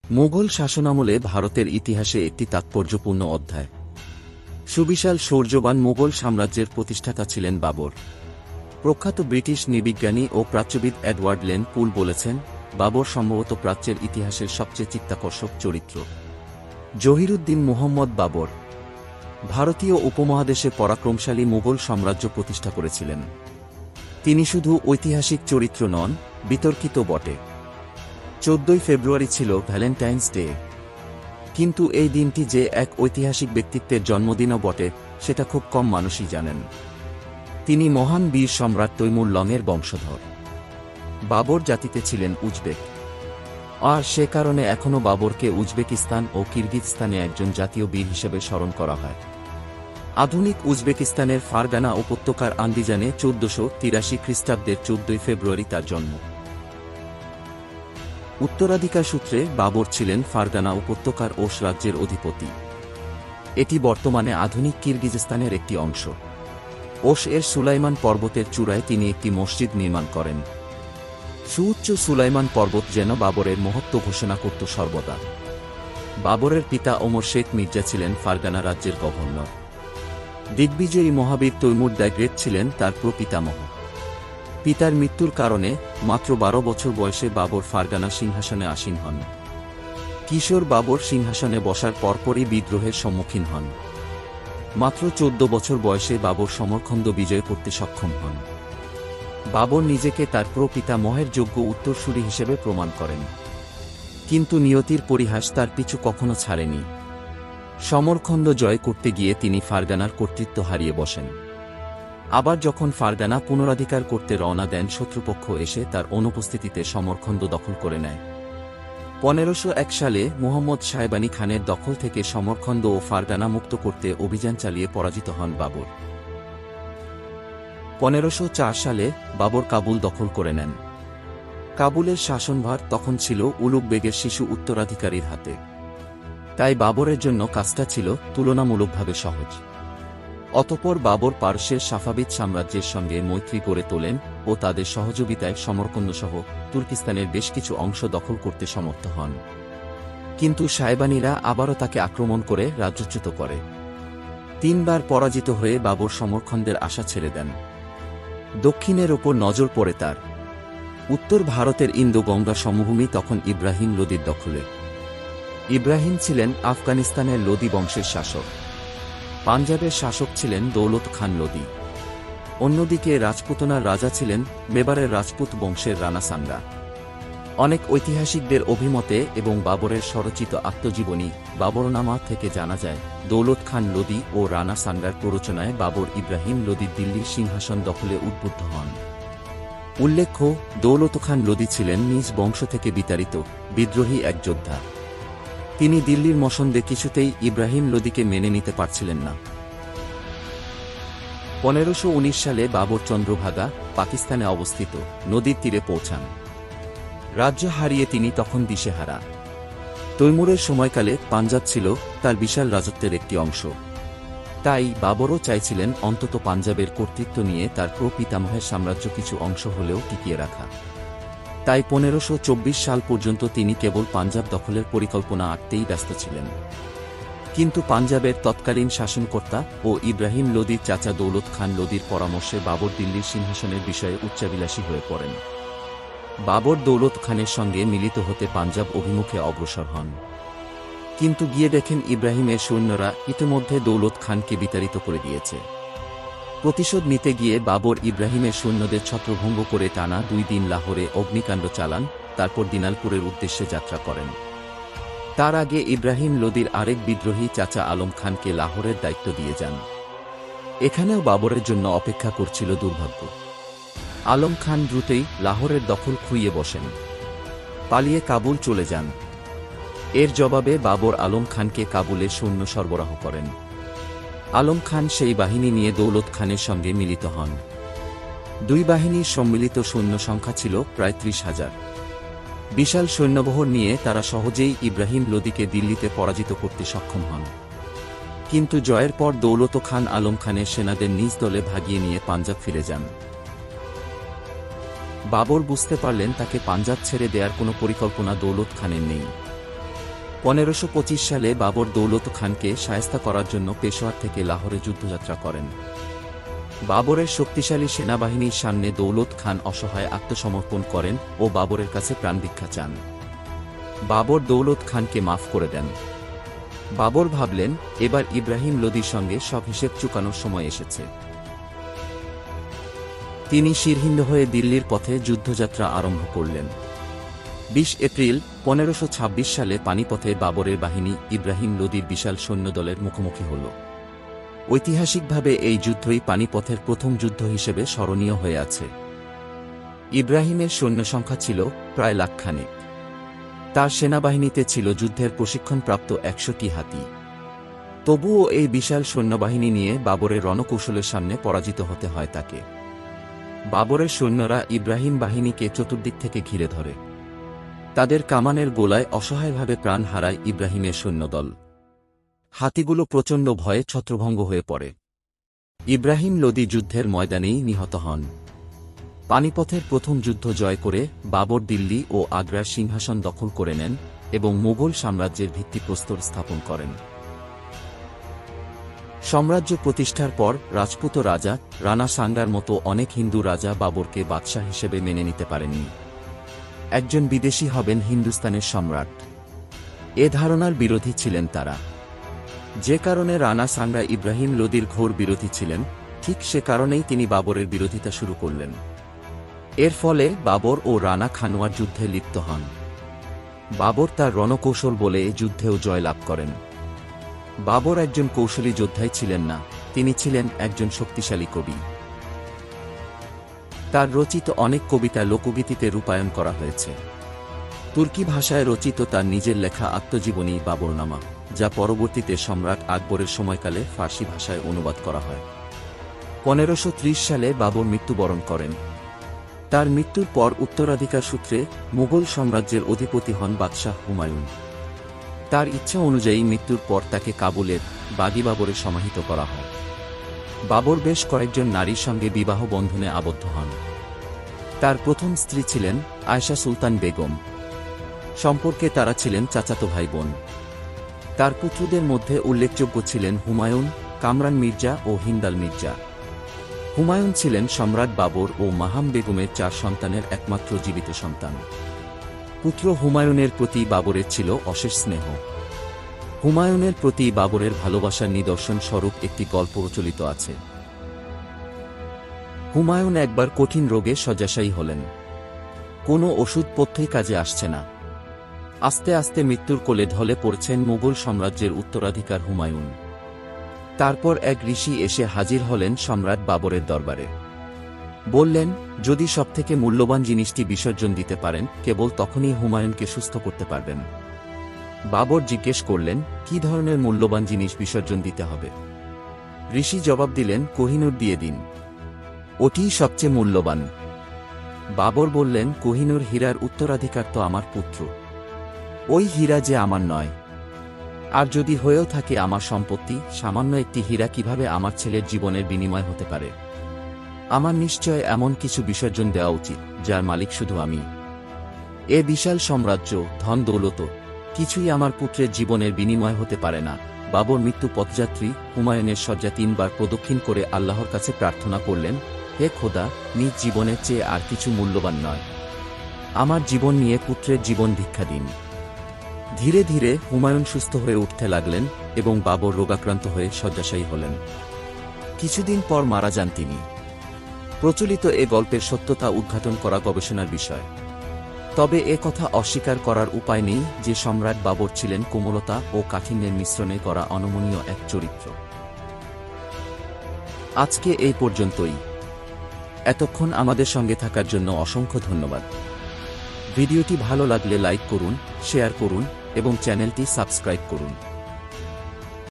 মোগল শাসনামলে ভারতের ইতিহাসে একটি তাৎপর্যপূর্ণ অধ্যায়। সুবিশাল শৌর্যবান মোগল সাম্রাজ্যের প্রতিষ্ঠাতা ছিলেন বাবর। প্রখ্যাত ব্রিটিশ নৃবিজ্ঞানী ও প্রাচ্যবিদ এডওয়ার্ড লেন পুল বলেছেন, বাবর সম্ভবত প্রাচ্যের ইতিহাসের সবচেয়ে চিত্তাকর্ষক চরিত্র। জহিরুদ্দিন মুহম্মদ বাবর ভারতীয় উপমহাদেশে পরাক্রমশালী মোগল সাম্রাজ্য প্রতিষ্ঠা করেছিলেন। তিনি শুধু ঐতিহাসিক চরিত্র নন, বিতর্কিত বটে। 14 ফেব্রুয়ারি ছিল ভ্যালেন্টাইন্স ডে। কিন্তু এই দিনটি যে এক ঐতিহাসিক ব্যক্তিত্বের জন্মদিনও বটে, সেটা খুব কম মানুষই জানেন। তিনি মহান বীর সম্রাট তৈমুর লংয়ের বংশধর। বাবর জাতিতে ছিলেন উজবেক, আর সে কারণে এখনও বাবরকে উজবেকিস্তান ও কিরগিজস্তানে একজন জাতীয় বীর হিসেবে স্মরণ করা হয়। আধুনিক উজবেকিস্তানের ফারগানা উপত্যকার আন্দিজানে 1483 খ্রিস্টাব্দের 14 ফেব্রুয়ারি তার জন্ম। উত্তরাধিকার সূত্রে বাবর ছিলেন ফারগানা উপত্যকার ওশ রাজ্যের অধিপতি। এটি বর্তমানে আধুনিক কিরগিজস্তানের একটি অংশ। ওশ এর সুলাইমান পর্বতের চূড়ায় তিনি একটি মসজিদ নির্মাণ করেন। সুউচ্চ সুলাইমান পর্বত যেন বাবরের মহত্ব ঘোষণা করত সর্বদা। বাবরের পিতা ওমর শেখ মির্জা ছিলেন ফারগানা রাজ্যের গভর্নর। দিগ্বিজয়ী মহাবীর তৈমুর দ্য গ্রেট ছিলেন তার প্রপিতামহ। পিতার মৃত্যুর কারণে মাত্র 12 বছর বয়সে বাবর ফারগানা সিংহাসনে আসীন হন। কিশোর বাবর সিংহাসনে বসার পরপরই বিদ্রোহের সম্মুখীন হন। মাত্র 14 বছর বয়সে বাবর সমরখন্দ বিজয় করতে সক্ষম হন। বাবর নিজেকে তার প্রপিতামহের যোগ্য উত্তরসূরি হিসেবে প্রমাণ করেন। কিন্তু নিয়তির পরিহাস তার পিছু কখনো ছাড়েনি। সমরখন্দ জয় করতে গিয়ে তিনি ফারগানার কর্তৃত্ব হারিয়ে বসেন। আবার যখন ফারগানা পুনরাধিকার করতে রওনা দেন, শত্রুপক্ষ এসে তার অনুপস্থিতিতে সমরখন্দ দখল করে নেয়। 1501 সালে মুহম্মদ সাহেবানী খানের দখল থেকে সমরখন্দ ও ফারগানা মুক্ত করতে অভিযান চালিয়ে পরাজিত হন বাবর। 1504 সালে বাবর কাবুল দখল করে নেন। কাবুলের শাসনভার তখন ছিল উলুগ বেগের শিশু উত্তরাধিকারীর হাতে। তাই বাবরের জন্য কাজটা ছিল তুলনামূলকভাবে সহজ। অতঃপর বাবর পারস্যের সাফাভিদ সাম্রাজ্যের সঙ্গে মৈত্রী গড়ে তোলেন ও তাদের সহযোগিতায় সমরকন্দসহ তুর্কিস্তানের বেশ কিছু অংশ দখল করতে সমর্থ হন। কিন্তু সাহেবানীরা আবারও তাকে আক্রমণ করে রাজ্যচ্যুত করে। 3 বার পরাজিত হয়ে বাবর সমরখন্দের আশা ছেড়ে দেন। দক্ষিণের ওপর নজর পড়ে তার। উত্তর ভারতের ইন্দো গঙ্গা সমভূমি তখন ইব্রাহিম লোদির দখলে। ইব্রাহিম ছিলেন আফগানিস্তানের লোদি বংশের শাসক। পাঞ্জাবের শাসক ছিলেন দৌলত খান লোদি। অন্যদিকে রাজপুতনার রাজা ছিলেন মেবারের রাজপুত বংশের রানা সাঙ্গা। অনেক ঐতিহাসিকদের অভিমতে এবং বাবরের স্বরচিত আত্মজীবনী বাবরনামা থেকে জানা যায়, দৌলত খান লোদি ও রানা সাঙ্গার প্ররোচনায় বাবর ইব্রাহিম লোদির দিল্লির সিংহাসন দখলে উদ্বুদ্ধ হন। উল্লেখ্য, দৌলত খান লোদি ছিলেন নিজ বংশ থেকে বিতাড়িত বিদ্রোহী এক যোদ্ধা। তিনি দিল্লির মসনদে কিছুতেই ইব্রাহিম লোদিকে মেনে নিতে পারছিলেন না। 1519 সালে বাবর চন্দ্রভাগা, পাকিস্তানে অবস্থিত নদীর তীরে পৌঁছান। রাজ্য হারিয়ে তিনি তখন দিশেহারা। তৈমুরের সময়কালে পাঞ্জাব ছিল তার বিশাল রাজত্বের একটি অংশ। তাই বাবরও চাইছিলেন অন্তত পাঞ্জাবের কর্তৃত্ব নিয়ে তার প্রপিতামহের সাম্রাজ্য কিছু অংশ হলেও টিকিয়ে রাখা। তাই 1524 সাল পর্যন্ত তিনি কেবল পাঞ্জাব দখলের পরিকল্পনা আঁকতেই ব্যস্ত ছিলেন। কিন্তু পাঞ্জাবের তৎকালীন শাসনকর্তা ও ইব্রাহিম লোদির চাচা দৌলত খান লোদির পরামর্শে বাবর দিল্লির সিংহাসনের বিষয়ে উচ্চাভিলাষী হয়ে পড়েন। বাবর দৌলত খানের সঙ্গে মিলিত হতে পাঞ্জাব অভিমুখে অগ্রসর হন। কিন্তু গিয়ে দেখেন ইব্রাহিমের সৈন্যরা ইতিমধ্যে দৌলত খানকে বিতাড়িত করে দিয়েছে। প্রতিশোধ নিতে গিয়ে বাবর ইব্রাহিমের সৈন্যদের ছত্রভঙ্গ করে টানা 2 দিন লাহোরে অগ্নিকাণ্ড চালান, তারপর দিনাজপুরের উদ্দেশ্যে যাত্রা করেন। তার আগে ইব্রাহিম লোদির আরেক বিদ্রোহী চাচা আলম খানকে লাহোরের দায়িত্ব দিয়ে যান। এখানেও বাবরের জন্য অপেক্ষা করছিল দুর্ভাগ্য। আলম খান দ্রুতই লাহোরের দখল খুইয়ে বসেন, পালিয়ে কাবুল চলে যান। এর জবাবে বাবর আলম খানকে কাবুলে সৈন্য সরবরাহ করেন। আলম খান সেই বাহিনী নিয়ে দৌলত খানের সঙ্গে মিলিত হন। 2 বাহিনীর সম্মিলিত সৈন্য সংখ্যা ছিল প্রায় 30,000। বিশাল সৈন্যবহর নিয়ে তারা সহজেই ইব্রাহিম লোদিকে দিল্লিতে পরাজিত করতে সক্ষম হন। কিন্তু জয়ের পর দৌলত খান আলম খানের সেনাদের নিজ দলে ভাগিয়ে নিয়ে পাঞ্জাব ফিরে যান। বাবর বুঝতে পারলেন তাকে পাঞ্জাব ছেড়ে দেওয়ার কোনো পরিকল্পনা দৌলত খানের নেই। 1525 সালে বাবর দৌলত খানকে শায়েস্তা করার জন্য পেশোয়ার থেকে লাহোরে যুদ্ধযাত্রা করেন। বাবরের শক্তিশালী সেনাবাহিনীর সামনে দৌলত খান অসহায় আত্মসমর্পণ করেন ও বাবরের কাছে প্রাণভিক্ষা চান। বাবর দৌলত খানকে মাফ করে দেন। বাবর ভাবলেন, এবার ইব্রাহিম লোদির সঙ্গে সব হিসেব চুকানোর সময় এসেছে। তিনি শিরহিন্দ হয়ে দিল্লির পথে যুদ্ধযাত্রা আরম্ভ করলেন। 20 এপ্রিল 1526 সালে পানিপথে বাবরের বাহিনী ইব্রাহিম লোদির বিশাল সৈন্যদলের মুখোমুখি হল। ঐতিহাসিকভাবে এই যুদ্ধই পানিপথের প্রথম যুদ্ধ হিসেবে স্মরণীয় হয়ে আছে। ইব্রাহিমের সৈন্য সংখ্যা ছিল প্রায় লাখখানেক। তার সেনাবাহিনীতে ছিল যুদ্ধের প্রশিক্ষণপ্রাপ্ত 100টি হাতি। তবুও এই বিশাল সৈন্যবাহিনী নিয়ে বাবরের রণকৌশলের সামনে পরাজিত হতে হয় তাকে। বাবরের সৈন্যরা ইব্রাহিম বাহিনীকে চতুর্দিক থেকে ঘিরে ধরে। তাদের কামানের গোলায় অসহায়ভাবে প্রাণ হারায় ইব্রাহিমের সৈন্যদল। হাতিগুলো প্রচণ্ড ভয়ে ছত্রভঙ্গ হয়ে পড়ে। ইব্রাহিম লোদি যুদ্ধের ময়দানেই নিহত হন। পানিপথের প্রথম যুদ্ধ জয় করে বাবর দিল্লি ও আগ্রার সিংহাসন দখল করে নেন এবং মুঘল সাম্রাজ্যের ভিত্তিপ্রস্তর স্থাপন করেন। সাম্রাজ্য প্রতিষ্ঠার পর রাজপুত রাজা রানা সাঙ্গার মতো অনেক হিন্দু রাজা বাবরকে বাদশাহ হিসেবে মেনে নিতে পারেননি। একজন বিদেশী হবেন হিন্দুস্তানের সম্রাট, এ ধারণার বিরোধী ছিলেন তারা। যে কারণে রানা সাঙ্গা ইব্রাহিম লোদির ঘোর বিরোধী ছিলেন, ঠিক সে কারণেই তিনি বাবরের বিরোধিতা শুরু করলেন। এর ফলে বাবর ও রানা খানোয়ার যুদ্ধে লিপ্ত হন। বাবর তার রণকৌশল বলে এ যুদ্ধেও জয়লাভ করেন। বাবর একজন কৌশলী যোদ্ধাই ছিলেন না, তিনি ছিলেন একজন শক্তিশালী কবি। তার রচিত অনেক কবিতা লোকগীতিতে রূপায়ণ করা হয়েছে। তুর্কি ভাষায় রচিত তার নিজের লেখা আত্মজীবনী বাবরনামা, যা পরবর্তীতে সম্রাট আকবরের সময়কালে ফার্সি ভাষায় অনুবাদ করা হয়। 1530 সালে বাবর মৃত্যুবরণ করেন। তার মৃত্যুর পর উত্তরাধিকার সূত্রে মুঘল সাম্রাজ্যের অধিপতি হন বাদশাহ হুমায়ুন। তার ইচ্ছা অনুযায়ী মৃত্যুর পর তাকে কাবুলের বাগি বাবরে সমাহিত করা হয়। বাবর বেশ কয়েকজন নারীর সঙ্গে বিবাহ বন্ধনে আবদ্ধ হন। তার প্রথম স্ত্রী ছিলেন আয়েশা সুলতান বেগম। সম্পর্কে তারা ছিলেন চাচাতো ভাই বোন। তার পুত্রদের মধ্যে উল্লেখযোগ্য ছিলেন হুমায়ুন, কামরান মির্জা ও হিন্দাল মির্জা। হুমায়ুন ছিলেন সম্রাট বাবর ও মাহাম বেগমের 4 সন্তানের একমাত্র জীবিত সন্তান। পুত্র হুমায়ুনের প্রতি বাবরের ছিল অশেষ স্নেহ। হুমায়ুনের প্রতি বাবরের ভালোবাসার নিদর্শন স্বরূপ একটি গল্প প্রচলিত আছে। হুমায়ুন একবার কঠিন রোগে শয্যাশায়ী হলেন। কোনো ওষুধপথ্যই কাজে আসছে না। আস্তে আস্তে মৃত্যুর কোলে ঢলে পড়ছেন মুঘল সাম্রাজ্যের উত্তরাধিকার হুমায়ুন। তারপর এক ঋষি এসে হাজির হলেন সম্রাট বাবরের দরবারে। বললেন, যদি সবথেকে মূল্যবান জিনিসটি বিসর্জন দিতে পারেন, কেবল তখনই হুমায়ুনকে সুস্থ করতে পারবেন। বাবর জিজ্ঞেস করলেন, কি ধরনের মূল্যবান জিনিস বিসর্জন দিতে হবে? ঋষি জবাব দিলেন, কোহিনূর দিয়ে দিন, ওটিই সবচেয়ে মূল্যবান। বাবর বললেন, কোহিনূর হীরার উত্তরাধিকার তো আমার পুত্র, ওই হীরা যে আমার নয়। আর যদি হয়েও থাকে আমার সম্পত্তি, সামান্য একটি হীরা কিভাবে আমার ছেলের জীবনের বিনিময় হতে পারে? আমার নিশ্চয় এমন কিছু বিসর্জন দেওয়া উচিত যার মালিক শুধু আমি। এ বিশাল সাম্রাজ্য, ধন দৌলত, কিছুই আমার পুত্রের জীবনের বিনিময় হতে পারে না। বাবর মৃত্যু পথযাত্রী হুমায়ুনের শয্যা 3 বার প্রদক্ষিণ করে আল্লাহর কাছে প্রার্থনা করলেন, হে খোদা, নিজ জীবনের চেয়ে আর কিছু মূল্যবান নয়, আমার জীবন নিয়ে পুত্রের জীবন ভিক্ষা দিন। ধীরে ধীরে হুমায়ুন সুস্থ হয়ে উঠতে লাগলেন এবং বাবর রোগাক্রান্ত হয়ে শয্যাশায়ী হলেন। কিছুদিন পর মারা যান তিনি। প্রচলিত এ গল্পের সত্যতা উদ্ঘাটন করা গবেষণার বিষয়। তবে এ কথা অস্বীকার করার উপায় নেই যে সম্রাট বাবর ছিলেন কোমলতা ও কাঠিন্যের মিশ্রণে করা অনমনীয় এক চরিত্র। আজকে এই পর্যন্তই। এতক্ষণ আমাদের সঙ্গে থাকার জন্য অসংখ্য ধন্যবাদ। ভিডিওটি ভালো লাগলে লাইক করুন, শেয়ার করুন এবং চ্যানেলটি সাবস্ক্রাইব করুন।